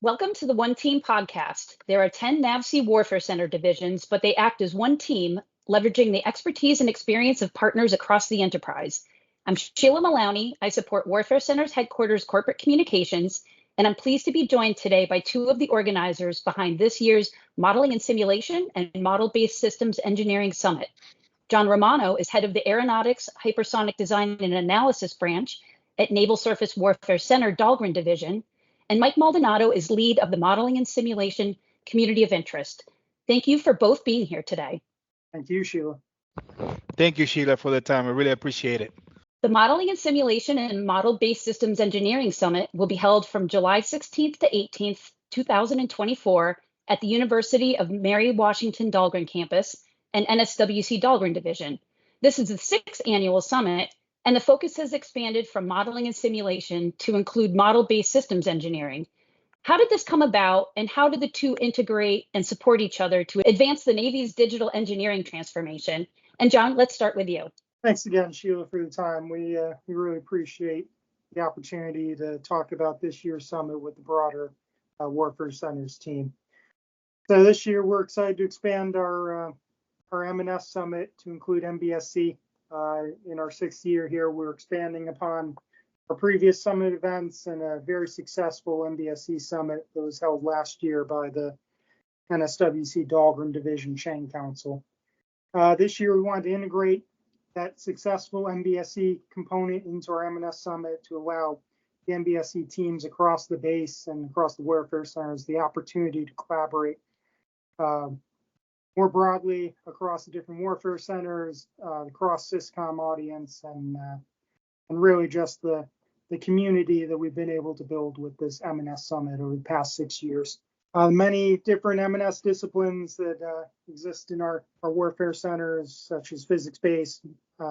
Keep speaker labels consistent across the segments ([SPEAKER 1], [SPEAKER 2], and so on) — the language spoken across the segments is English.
[SPEAKER 1] Welcome to the One Team podcast. There are 10 NAVSEA Warfare Center divisions, but they act as one team, leveraging the expertise and experience of partners across the enterprise. I'm Sheila Mullowney. I support Warfare Center's headquarters corporate communications, and I'm pleased to be joined today by two of the organizers behind this year's Modeling and Simulation and Model-Based Systems Engineering Summit. John Romano is head of the Aeronautics Hypersonic Design and Analysis Branch at Naval Surface Warfare Center Dahlgren Division, and Mike Maldonado is lead of the Modeling and Simulation Community of Interest. Thank you for both being here today.
[SPEAKER 2] Thank you, Sheila.
[SPEAKER 3] Thank you, Sheila, for the time. I really appreciate it.
[SPEAKER 1] The Modeling and Simulation and Model-Based Systems Engineering Summit will be held from July 16th to 18th, 2024 at the University of Mary Washington Dahlgren campus and NSWC Dahlgren Division. This is the 6th annual summit, and the focus has expanded from modeling and simulation to include model-based systems engineering. How did this come about, and how did the two integrate and support each other to advance the Navy's digital engineering transformation? And John, let's start with you.
[SPEAKER 2] Thanks again, Sheila, for the time. We really appreciate the opportunity to talk about this year's summit with the broader Warfare Centers team. So this year, we're excited to expand our M&S Summit to include MBSE. In our 6th year here, we're expanding upon our previous summit events and a very successful MBSE summit that was held last year by the NSWC Dahlgren Division Chain Council. This year, we wanted to integrate that successful MBSE component into our M&S Summit to allow the MBSE teams across the base and across the warfare centers the opportunity to collaborate more broadly across the different warfare centers, the cross-SysCom audience, and really just the community that we've been able to build with this M&S Summit over the past 6 years. Many different M&S disciplines that exist in our warfare centers, such as physics-based,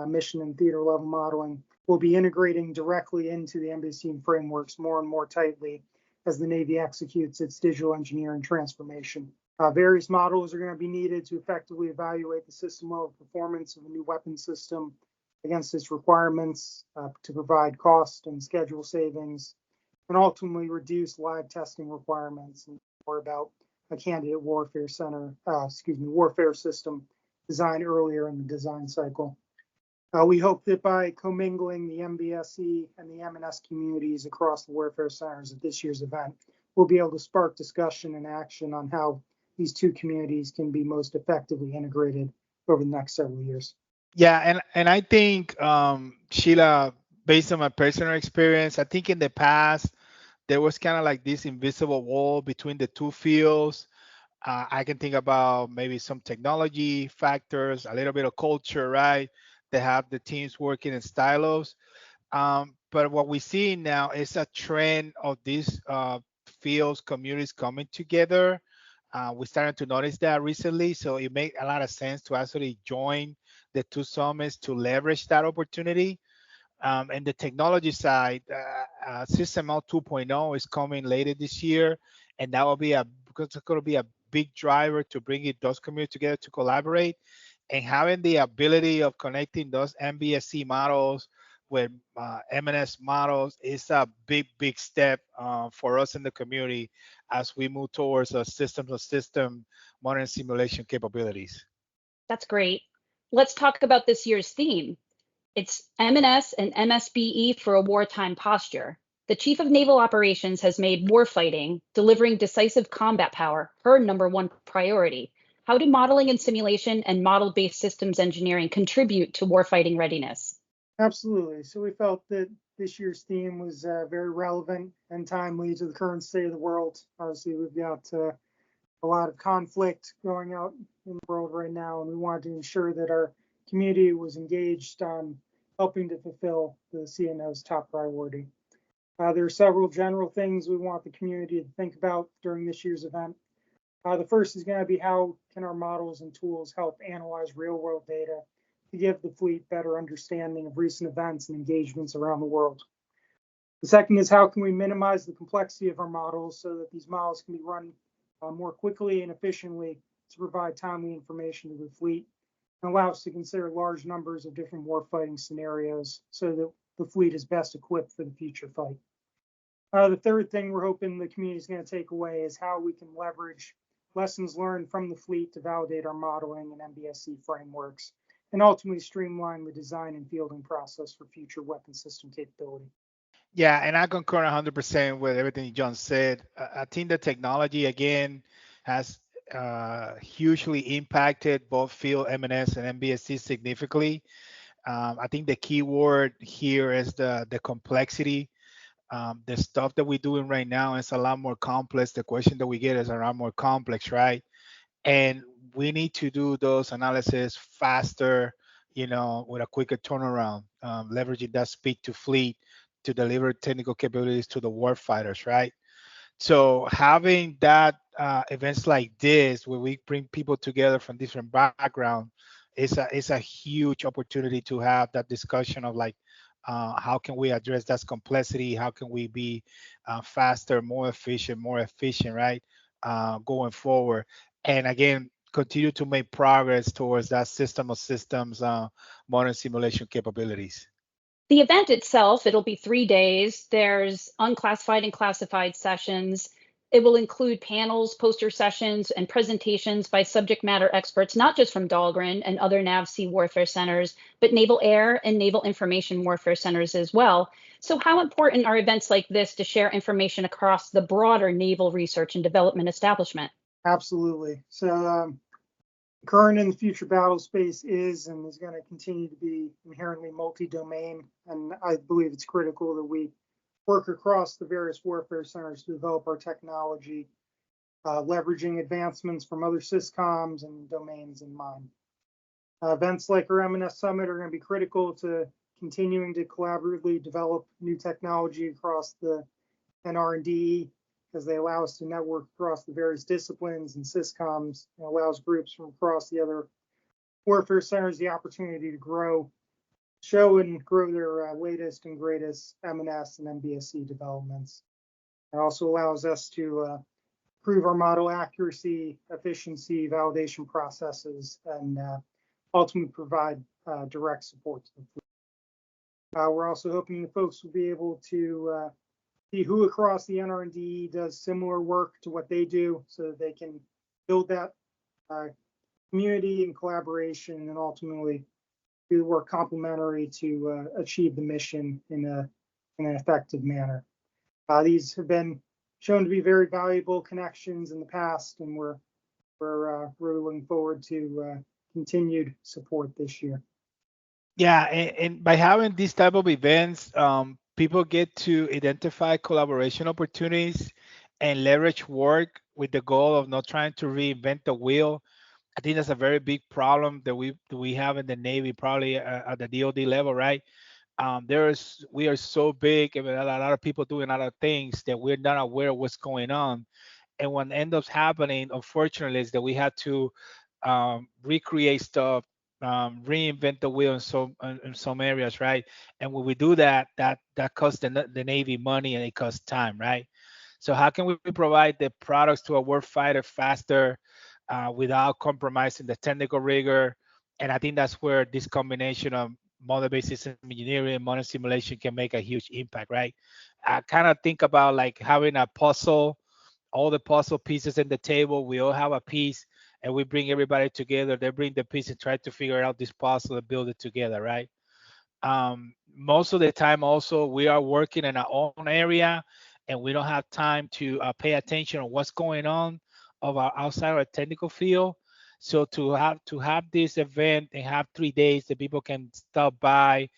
[SPEAKER 2] mission and theater level modeling, will be integrating directly into the MBSE frameworks more and more tightly as the Navy executes its digital engineering transformation. Various models are going to be needed to effectively evaluate the system level performance of a new weapon system against its requirements to provide cost and schedule savings, and ultimately reduce live testing requirements and more about a candidate warfare system design earlier in the design cycle. We hope that by commingling the MBSE and the M&S communities across the warfare centers at this year's event, we'll be able to spark discussion and action on how these two communities can be most effectively integrated over the next several years.
[SPEAKER 3] Yeah, and I think, Sheila, based on my personal experience, I think in the past, there was kind of like this invisible wall between the two fields. I can think about maybe some technology factors, a little bit of culture, right? They have the teams working in silos. But what we see now is a trend of these fields, communities coming together. We're starting to notice that recently, so it makes a lot of sense to actually join the two summits to leverage that opportunity. And the technology side, SysML 2.0 is coming later this year, and that will be because it's going to be a big driver to bring those communities together to collaborate, and having the ability of connecting those MBSE models with M&S models is a big step for us in the community as we move towards a system modern simulation capabilities.
[SPEAKER 1] That's great. Let's talk about this year's theme. It's M&S and MSBE for a wartime posture. The Chief of Naval Operations has made warfighting, delivering decisive combat power, her number one priority. How do modeling and simulation and model-based systems engineering contribute to warfighting readiness?
[SPEAKER 2] Absolutely. So we felt that this year's theme was very relevant and timely to the current state of the world. Obviously, we've got a lot of conflict going out in the world right now, and we wanted to ensure that our community was engaged on helping to fulfill the CNO's top priority. There are several general things we want the community to think about during this year's event. The first is going to be how can our models and tools help analyze real-world data to give the fleet better understanding of recent events and engagements around the world. The second is how can we minimize the complexity of our models so that these models can be run more quickly and efficiently to provide timely information to the fleet and allow us to consider large numbers of different warfighting scenarios so that the fleet is best equipped for the future fight. The third thing we're hoping the community is going to take away is how we can leverage lessons learned from the fleet to validate our modeling and MBSE frameworks, and ultimately streamline the design and fielding process for future weapon system capability.
[SPEAKER 3] Yeah, and I concur 100% with everything John said. I think the technology, again, has hugely impacted both field M&S and MBSC significantly. I think the key word here is the complexity. The stuff that we're doing right now is a lot more complex. The question that we get is a lot more complex, right? And we need to do those analysis faster, with a quicker turnaround, leveraging that speed to fleet to deliver technical capabilities to the warfighters, right? So having that events like this, where we bring people together from different backgrounds, is a huge opportunity to have that discussion of like, how can we address that complexity? How can we be faster, more efficient, right? Going forward, and again, continue to make progress towards that system of systems, modern simulation capabilities.
[SPEAKER 1] The event itself, it'll be 3 days. There's unclassified and classified sessions. It will include panels, poster sessions, and presentations by subject matter experts, not just from Dahlgren and other NAVSEA warfare centers, but Naval Air and Naval Information Warfare Centers as well. So how important are events like this to share information across the broader naval research and development establishment?
[SPEAKER 2] Absolutely. So current and future battle space is and is going to continue to be inherently multi-domain, and I believe it's critical that we work across the various warfare centers to develop our technology, leveraging advancements from other syscoms and domains in mind. Events like our M&S Summit are going to be critical to continuing to collaboratively develop new technology across the NR&D, because they allow us to network across the various disciplines and syscoms, and allows groups from across the other warfare centers the opportunity to show and grow their latest and greatest M&S and MBSE developments. It also allows us to improve our model accuracy, efficiency, validation processes, and ultimately provide direct support to the fleet. We're also hoping the folks will be able to see who across the NR&D does similar work to what they do, so that they can build that community and collaboration, and ultimately do work complementary to achieve the mission in an effective manner. These have been shown to be very valuable connections in the past, and we're really looking forward to continued support this year.
[SPEAKER 3] Yeah, and by having these type of events, people get to identify collaboration opportunities and leverage work with the goal of not trying to reinvent the wheel. I think that's a very big problem that we have in the Navy, probably at the DoD level, right? We are so big, and a lot of people doing other things that we're not aware of what's going on. And what ends up happening, unfortunately, is that we had to recreate stuff, reinvent the wheel in some areas, right? And when we do that costs the Navy money, and it costs time, right? So how can we provide the products to a warfighter faster without compromising the technical rigor? And I think that's where this combination of model-based system engineering and modern simulation can make a huge impact, right? I kind of think about like having a puzzle, all the puzzle pieces in the table. We all have a piece, and we bring everybody together. They bring the piece and try to figure out this puzzle and build it together, right? Most of the time, also, we are working in our own area, and we don't have time to pay attention on what's going on outside of our technical field. So to have this event and have 3 days that people can stop by,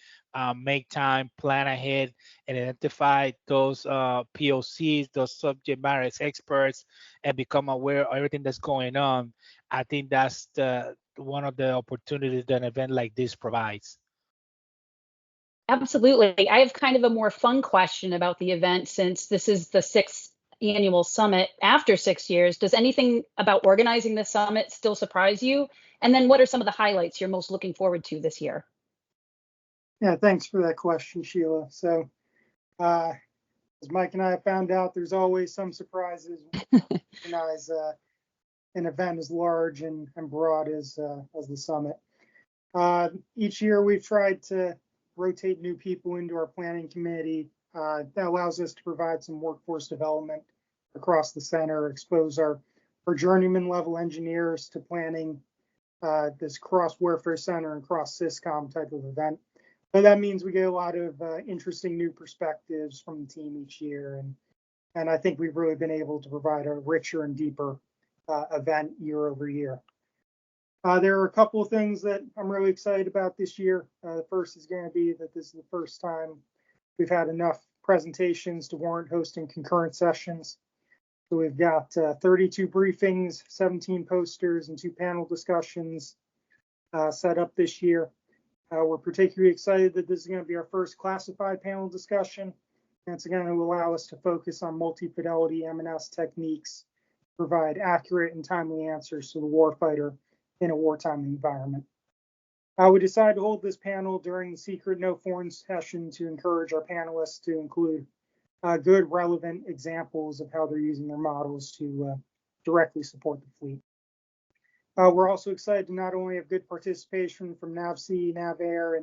[SPEAKER 3] make time, plan ahead, and identify those POCs, those subject matter experts, and become aware of everything that's going on. I think that's one of the opportunities that an event like this provides.
[SPEAKER 1] Absolutely. I have kind of a more fun question about the event, since this is the 6th annual summit after 6 years. Does anything about organizing the summit still surprise you? And then what are some of the highlights you're most looking forward to this year?
[SPEAKER 2] Yeah, thanks for that question, Sheila. So as Mike and I have found out, there's always some surprises when you organize an event as large and broad as the summit. Each year we've tried to rotate new people into our planning committee, That allows us to provide some workforce development across the center, expose our journeyman level engineers to planning this cross warfare center and cross SysCom type of event. So that means we get a lot of interesting new perspectives from the team each year. And I think we've really been able to provide a richer and deeper event year over year. There are a couple of things that I'm really excited about this year. The first is going to be that this is the first time we've had enough presentations to warrant hosting concurrent sessions. So we've got 32 briefings, 17 posters, and 2 panel discussions set up this year. We're particularly excited that this is going to be our first classified panel discussion. And it's going to allow us to focus on multi-fidelity M&S techniques, provide accurate and timely answers to the warfighter in a wartime environment. We decided to hold this panel during the secret no foreign session to encourage our panelists to include good, relevant examples of how they're using their models to directly support the fleet. We're also excited to not only have good participation from NAVSEA, NAVAIR,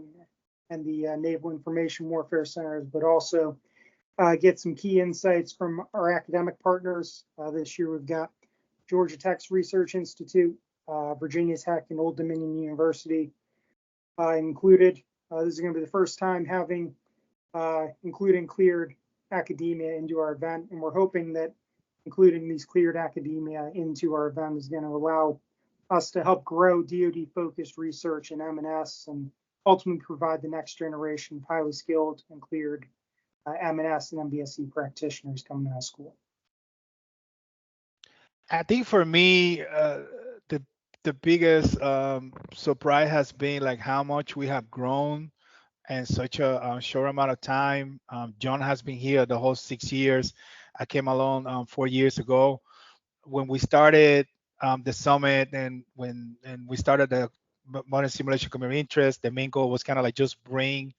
[SPEAKER 2] and the Naval Information Warfare Centers, but also get some key insights from our academic partners. This year we've got Georgia Tech's Research Institute, Virginia Tech, and Old Dominion University included. This is going to be the first time having including cleared academia into our event, and we're hoping that including these cleared academia into our event is going to allow us to help grow DoD-focused research in M&S and ultimately provide the next generation of highly skilled and cleared M&S and MBSE practitioners coming out of school.
[SPEAKER 3] I think for me, the biggest surprise has been like how much we have grown in such a short amount of time. John has been here the whole 6 years. I came along 4 years ago when we started the summit, and when we started the modern simulation community interest. The main goal was kind of like just bring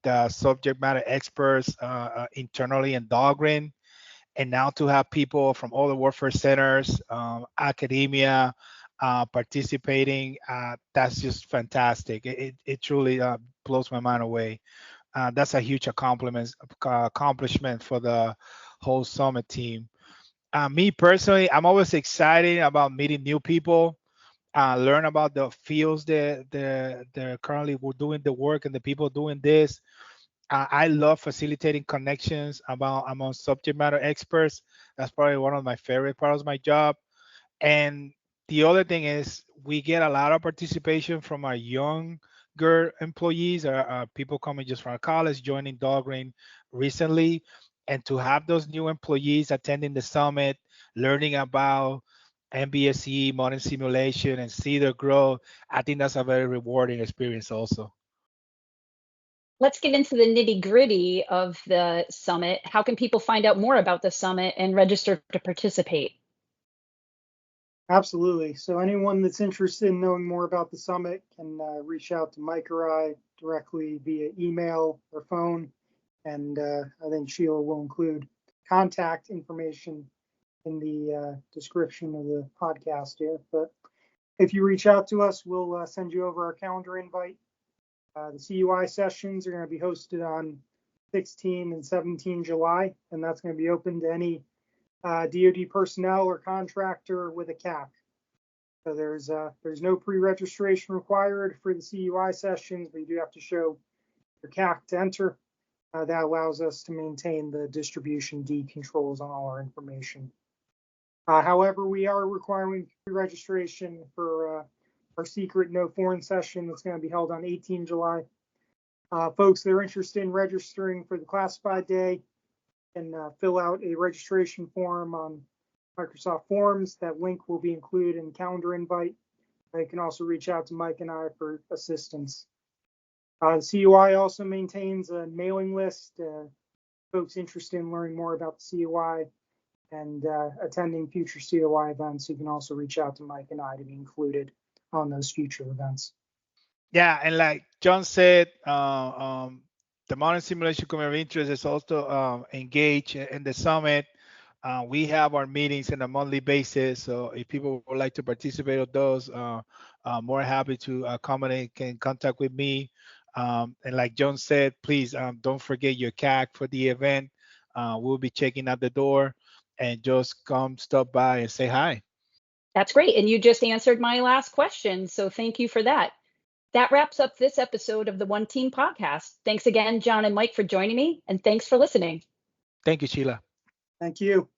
[SPEAKER 3] the subject matter experts internally in Dahlgren, and now to have people from all the warfare centers, academia, participating, that's just fantastic. It truly blows my mind away. That's a huge accomplishment for the whole summit team. Me personally, I'm always excited about meeting new people, learn about the fields that they're currently doing the work and the people doing this. I love facilitating connections among subject matter experts. That's probably one of my favorite parts of my job. And the other thing is we get a lot of participation from our younger employees, or people coming just from college, joining Dahlgren recently. And to have those new employees attending the summit, learning about MBSE, modern simulation, and see their growth, I think that's a very rewarding experience also.
[SPEAKER 1] Let's get into the nitty gritty of the summit. How can people find out more about the summit and register to participate?
[SPEAKER 2] Absolutely. So anyone that's interested in knowing more about the summit can reach out to Mike or I directly via email or phone. And I think Sheila will include contact information in the description of the podcast here. But if you reach out to us, we'll send you over our calendar invite. The CUI sessions are going to be hosted on 16 and 17 July, and that's going to be open to any DoD personnel or contractor with a CAC. So there's no pre-registration required for the CUI sessions, but you do have to show your CAC to enter. That allows us to maintain the distribution deed controls on all our information. However, we are requiring pre-registration for our secret no foreign session that's going to be held on 18 July. Folks that are interested in registering for the classified day can fill out a registration form on Microsoft Forms. That link will be included in the calendar invite. You can also reach out to Mike and I for assistance. The CUI also maintains a mailing list. Folks interested in learning more about the CUI and attending future CUI events, you can also reach out to Mike and I to be included on those future events.
[SPEAKER 3] Yeah, and like John said, the modern simulation community of interest is also engaged in the summit. We have our meetings on a monthly basis, so if people would like to participate in those, more happy to accommodate, can contact with me. And like John said, please don't forget your CAC for the event. We'll be checking out the door, and just come stop by and say hi.
[SPEAKER 1] That's great. And you just answered my last question. So thank you for that. That wraps up this episode of the One Team podcast. Thanks again, John and Mike, for joining me. And thanks for listening.
[SPEAKER 3] Thank you, Sheila.
[SPEAKER 2] Thank you.